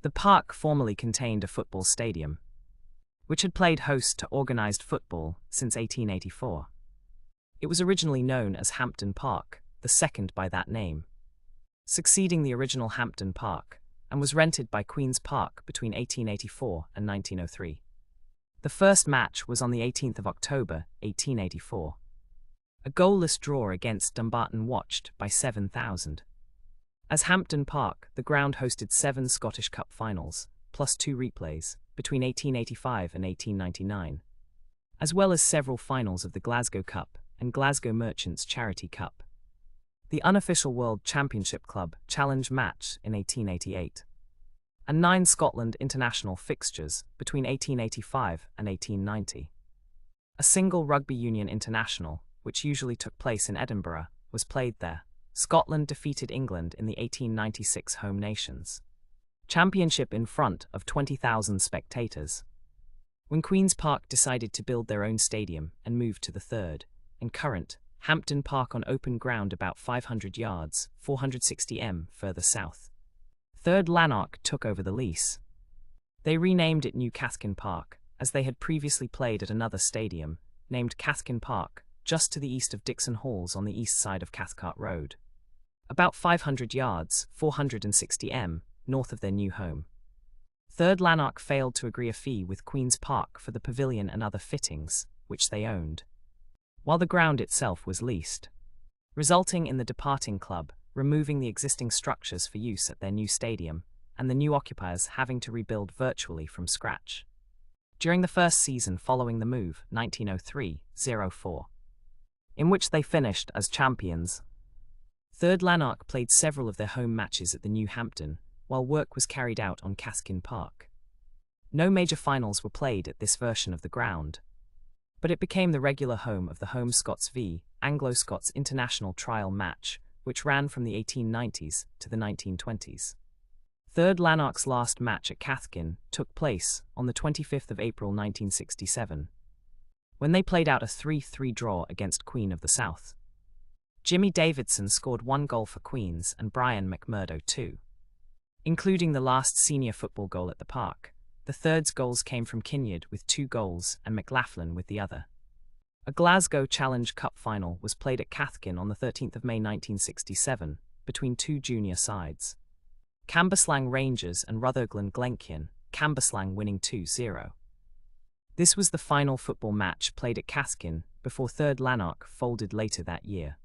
The park formerly contained a football stadium, which had played host to organised football since 1884. It was originally known as Hampden Park, the second by that name, succeeding the original Hampden Park, and was rented by Queen's Park between 1884 and 1903. The first match was on the 18th of October, 1884. A goalless draw against Dumbarton watched by 7,000. As Hampden Park, the ground hosted 7 Scottish Cup finals, plus 2 replays, between 1885 and 1899, as well as several finals of the Glasgow Cup and Glasgow Merchants Charity Cup. The unofficial World Championship Club Challenge match in 1888, and 9 Scotland international fixtures between 1885 and 1890. A single rugby union international, which usually took place in Edinburgh, was played there. Scotland defeated England in the 1896 Home Nations Championship in front of 20,000 spectators. When Queen's Park decided to build their own stadium and moved to the third and current Hampden Park on open ground about 500 yards, 460 m further south, Third Lanark took over the lease. They renamed it New Cathkin Park, as they had previously played at another stadium, named Cathkin Park, just to the east of Dixon Halls on the east side of Cathcart Road, about 500 yards, 460 m, north of their new home. Third Lanark failed to agree a fee with Queen's Park for the pavilion and other fittings, which they owned, while the ground itself was leased, resulting in the departing club removing the existing structures for use at their new stadium, and the new occupiers having to rebuild virtually from scratch. During the first season following the move, 1903-04, in which they finished as champions, Third Lanark played several of their home matches at the New Hampden, while work was carried out on Cathkin Park. No major finals were played at this version of the ground, but it became the regular home of the Home Scots v Anglo-Scots international trial match, which ran from the 1890s to the 1920s. Third Lanark's last match at Cathkin took place on the 25th of April 1967, when they played out a 3-3 draw against Queen of the South. Jimmy Davidson scored 1 goal for Queens and Brian McMurdo 2. Including the last senior football goal at the park, the Third's goals came from Kinnaird with 2 goals and McLaughlin with the other. A Glasgow Challenge Cup final was played at Cathkin on the 13th of May 1967, between 2 junior sides, Cambuslang Rangers and Rutherglen Glencairn, Cambuslang winning 2-0. This was the final football match played at Cathkin before Third Lanark folded later that year.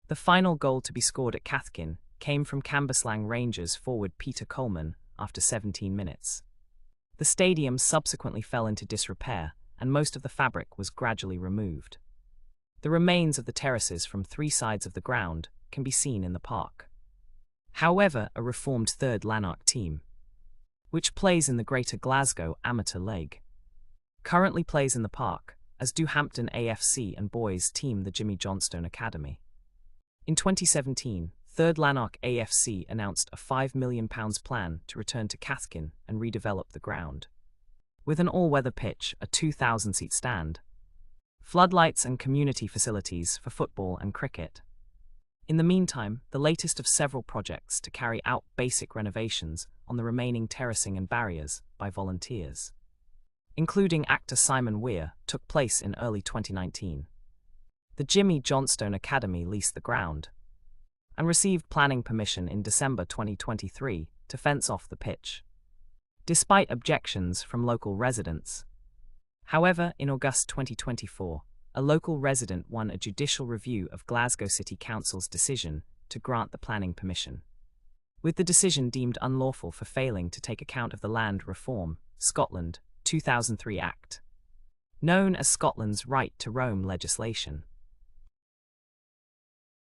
The final goal to be scored at Cathkin came from Cambuslang Rangers forward Peter Coleman after 17 minutes. The stadium subsequently fell into disrepair, and most of the fabric was gradually removed. The remains of the terraces from 3 sides of the ground can be seen in the park. However, a reformed Third Lanark team, which plays in the Greater Glasgow Amateur League, currently plays in the park, as do Hampden AFC and boys team the Jimmy Johnstone Academy. In 2017, Third Lanark AFC announced a £5 million plan to return to Cathkin and redevelop the ground, with an all-weather pitch, a 2,000-seat stand, floodlights and community facilities for football and cricket. In the meantime, the latest of several projects to carry out basic renovations on the remaining terracing and barriers by volunteers, including actor Simon Weir, took place in early 2019. The Jimmy Johnstone Academy leased the ground and received planning permission in December 2023 to fence off the pitch, despite objections from local residents. However, in August 2024, a local resident won a judicial review of Glasgow City Council's decision to grant the planning permission, with the decision deemed unlawful for failing to take account of the Land Reform Scotland 2003 Act, known as Scotland's Right to Roam legislation.